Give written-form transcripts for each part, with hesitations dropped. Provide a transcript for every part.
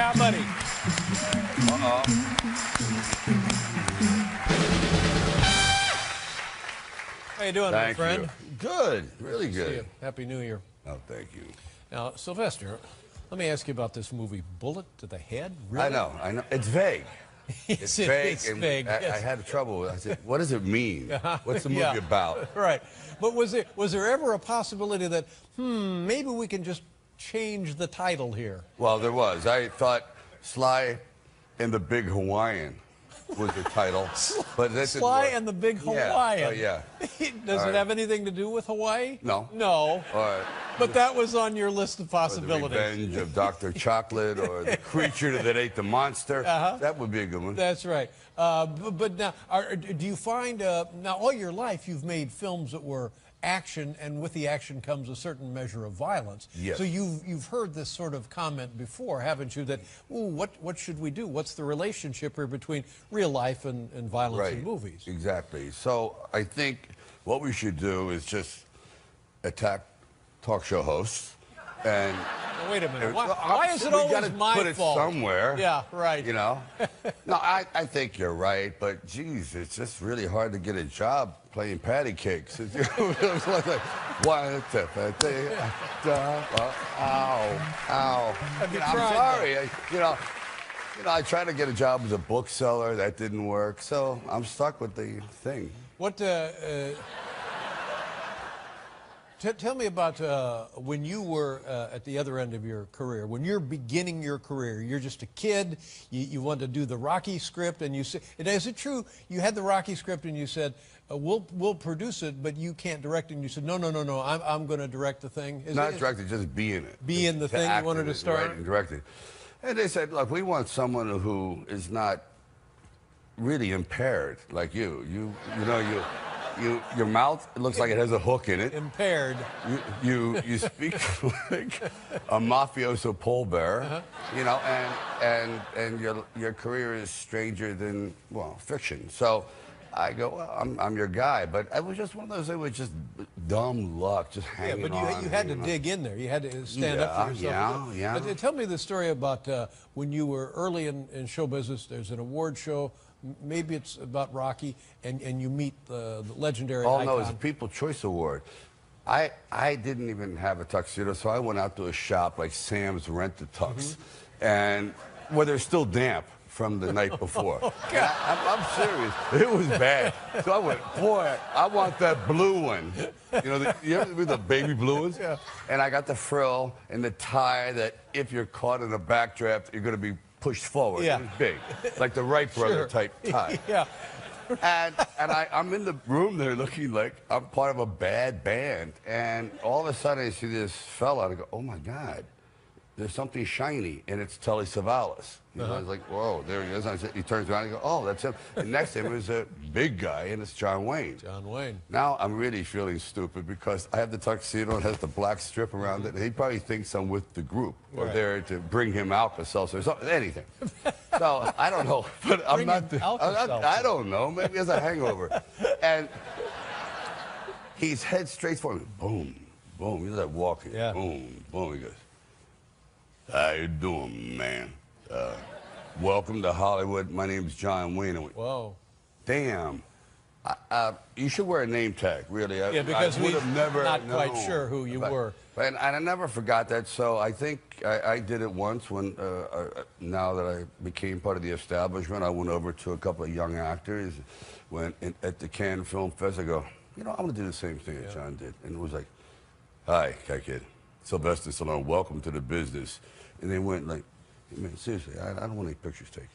Yeah, buddy. Uh-oh. How you doing, my friend? You. Good. Really See you. good. Happy New Year. Oh, thank you. Now, Sylvester, let me ask you about this movie, Bullet to the Head. Really? I know. It's vague. It's vague. It's vague. I had trouble with it. I said, what does it mean? What's the movie about? Right. But was there ever a possibility that, maybe we can just change the title here? Well, there was. I thought Sly and the Big Hawaiian was the title. But Sly and the Big Hawaiian. Yeah. Does it have anything to do with Hawaii? No. No. All right. But that was on your list of possibilities. Or the Revenge of Dr. Chocolate, or the creature that ate the monster. That would be a good one. That's right. But now, do you find, now all your life you've made films that were action, and with the action comes a certain measure of violence. Yes. So you've heard this sort of comment before, haven't you, that, ooh, what should we do? What's the relationship here between real life and violence in movies? Exactly. So I think what we should do is just attack talk show hosts. And now, wait a minute. Why is it always my put it fault? Somewhere. Yeah, right. You know? No, I think you're right, but geez, it's just really hard to get a job playing patty cakes. It's like, ow, ow. I'm sorry. I tried to get a job as a bookseller. That didn't work, so I'm stuck with the thing. What? Tell me about when you were at the other end of your career. When you're beginning your career, you're just a kid. You wanted to do the Rocky script, and you said, "Is it true? You had the Rocky script, and you said, we'll produce it, but you can't direct it." And you said, "No. I'm going to direct the thing." Not direct it, just be in it. Be in the thing you wanted to start. Right, and direct it. And they said, "Look, we want someone who is not really impaired like you. Your mouth, it looks like it has a hook in it. Impaired. You speak like a mafioso pallbearer, and your career is stranger than, well, fiction." So I go, well, I'm your guy. But it was just one of those, it was just dumb luck, just hanging on. Yeah, but you had to dig in there. You had to stand up for yourself. Yeah. But tell me the story about when you were early in show business. There's an award show. Maybe it's about Rocky, and you meet the legendary icon. No, it's a People's Choice Award. I didn't even have a tuxedo, so I went out to a shop like Sam's Rent-A-Tux, and where they're still damp from the night before. I'm serious. It was bad. So I went, boy, I want that blue one. You ever the baby blue ones? Yeah. And I got the frill and the tie that if you're caught in a backdraft, you're going to be pushed forward. Yeah. It was big, like the Wright brother type tie. Yeah. And I'm in the room there looking like I'm part of a bad band. And all of a sudden I see this fella and I go, oh my God, there's something shiny, and it's Telly Savalas. I was like, whoa, there he is. And he turns around and I go, oh, that's him. And next to him is a big guy, and it's John Wayne. John Wayne. Now I'm really feeling stupid because I have the tuxedo and has the black strip around it. And he probably thinks I'm with the group or there to bring him Alka-Seltzer or something, anything. So I don't know, but I'm not. I don't know. Maybe he has a hangover. And he's head straight for me. Boom, boom. He's like walking. Yeah. Boom, boom. He goes, how you doing, man? Welcome to Hollywood. My name's John Wayne. I went, whoa. Damn. You should wear a name tag, really. Yeah, because we're not quite known. sure who you were. And I never forgot that, so I think I did it once when, now that I became part of the establishment, I went over to a couple of young actors, at the Cannes Film Fest, I go, I'm going to do the same thing that John did. And it was like, hi, kid. Sylvester Stallone, welcome to the business. And they went like, man, seriously, I don't want any pictures taken.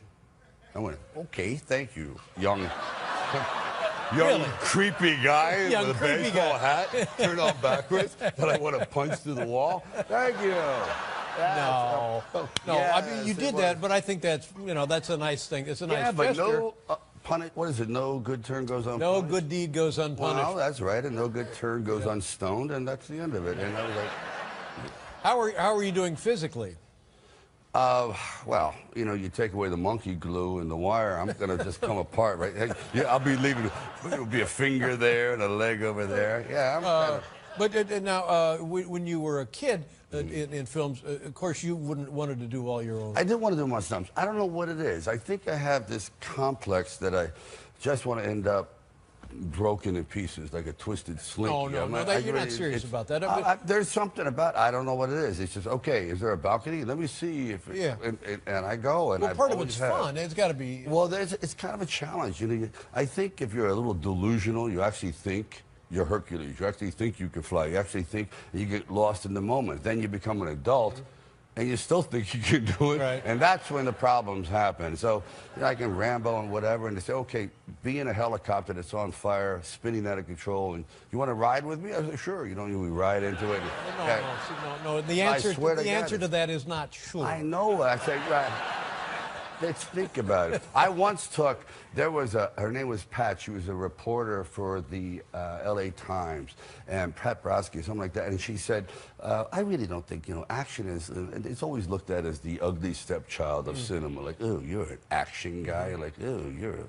I went, okay, thank you, young really? Creepy guy young with a baseball hat turned on backwards that I want to punch through the wall. Thank you. No, yes, I mean, you did that, but I think that's, that's a nice thing. It's a nice gesture. What is it? No good turn goes unpunished. No good deed goes unpunished. Well, that's right, and no good turn goes unstoned, and that's the end of it. And I was like, how are you doing physically? Well, you take away the monkey glue and the wire, I'm going to just come apart, right? Yeah, I'll be leaving. There'll be a finger there and a leg over there. Yeah, But now, when you were a kid in films, of course, you wouldn't wanted to do all your own. I didn't want to do my stunts. I don't know what it is. I think I have this complex that I just want to end up broken in pieces like a twisted slinky. Oh, no, you're not serious about that. There's something about I don't know what it is. It's just, okay, is there a balcony? Let me see if it, yeah. And I go. And well, part of it's fun. It's got to be. Well, it's kind of a challenge. You know, I think if you're a little delusional, you actually think you're Hercules. You actually think you can fly. You actually think you get lost in the moment. Then you become an adult, and you still think you can do it. Right. And that's when the problems happen. So I can Rambo and whatever, and they say, okay, be in a helicopter that's on fire, spinning out of control, and you want to ride with me? I said, sure. You don't usually ride into it. No. The answer to that is not sure. I know. I say, right. Let's think about it. I once took, her name was Pat. She was a reporter for the LA Times, and Pat Brodsky, something like that. And she said, I really don't think, action is, it's always looked at as the ugly stepchild of cinema. Like, oh, you're an action guy. Like, oh, you're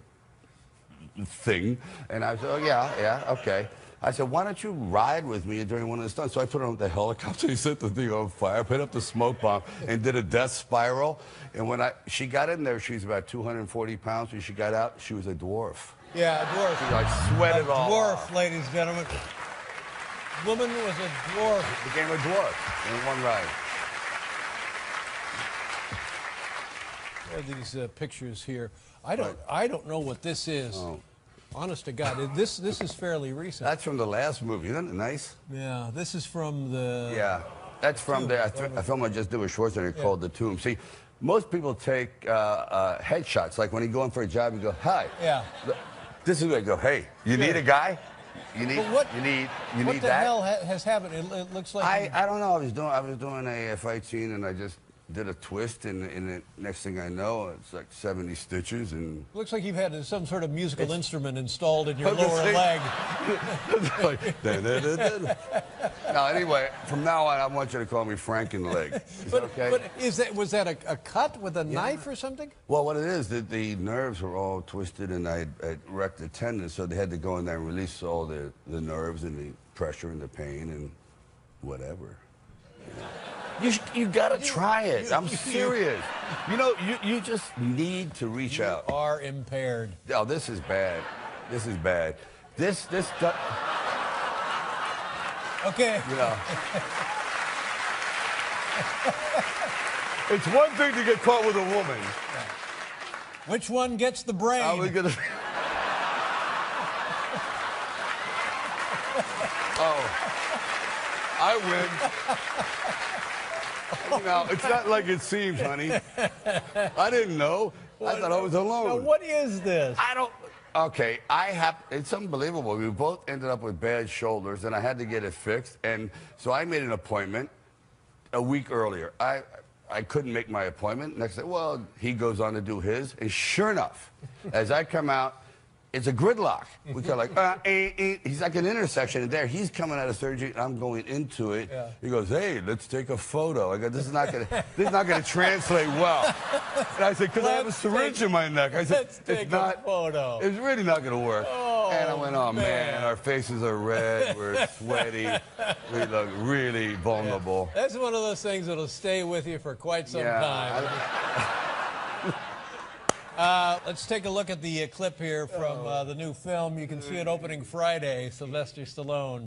a thing. And I said, oh, yeah, okay. I said, why don't you ride with me during one of the stunts? So I put her on the helicopter, he set the thing on fire, put up the smoke bomb, and did a death spiral. And when she got in there, she was about 240 pounds. When she got out, she was a dwarf. Yeah, a dwarf. She like sweated all dwarf, off. Ladies and gentlemen. Woman was a dwarf. Became a dwarf in one ride. There are these pictures here. I don't know what this is. Oh. Honest to God, this is fairly recent. That's from the last movie, isn't it nice? Yeah, this is from the... Yeah, that's from a film I just did with Schwarzenegger called The Tomb. See, most people take headshots, like when you go in for a job, you go, hi. Yeah. This is where you go, hey, you need a guy? You need what that? What the hell has happened? It looks like... I don't know, I was doing a fight scene, and I just did a twist, and the next thing I know, it's like 70 stitches, and... Looks like you've had some sort of musical instrument installed in your lower leg. Now, anyway, from now on, I want you to call me Frankenleg. But, okay? But was that a cut with a knife or something? Well, what it is, the nerves were all twisted, and I wrecked the tendon, so they had to go in there and release all the nerves and the pressure and the pain and whatever. You gotta try it. I'm serious. You just need to reach out. You are impaired. Oh, this is bad. This is bad. This. Okay. It's one thing to get caught with a woman. Which one gets the brain? Are we gonna? Oh, I win. No, it's not like it seems, honey. I didn't know. I thought I was alone. Now, what is this? I don't. Okay, it's unbelievable. We both ended up with bad shoulders, and I had to get it fixed. And so I made an appointment a week earlier. I couldn't make my appointment. Next day, well, he goes on to do his. And sure enough, as I come out, it's a gridlock. We kind of like, he's like an intersection, and there he's coming out of surgery, and I'm going into it. Yeah. He goes, hey, let's take a photo. I go, this is not gonna translate well. And I said, because I have a syringe in my neck. I said, it's not a photo. It's really not gonna work. Oh, and I went, oh man, our faces are red, we're sweaty, we look really vulnerable. Yeah. That's one of those things that'll stay with you for quite some time. Let's take a look at the clip here from the new film. You can see it opening Friday, Sylvester Stallone.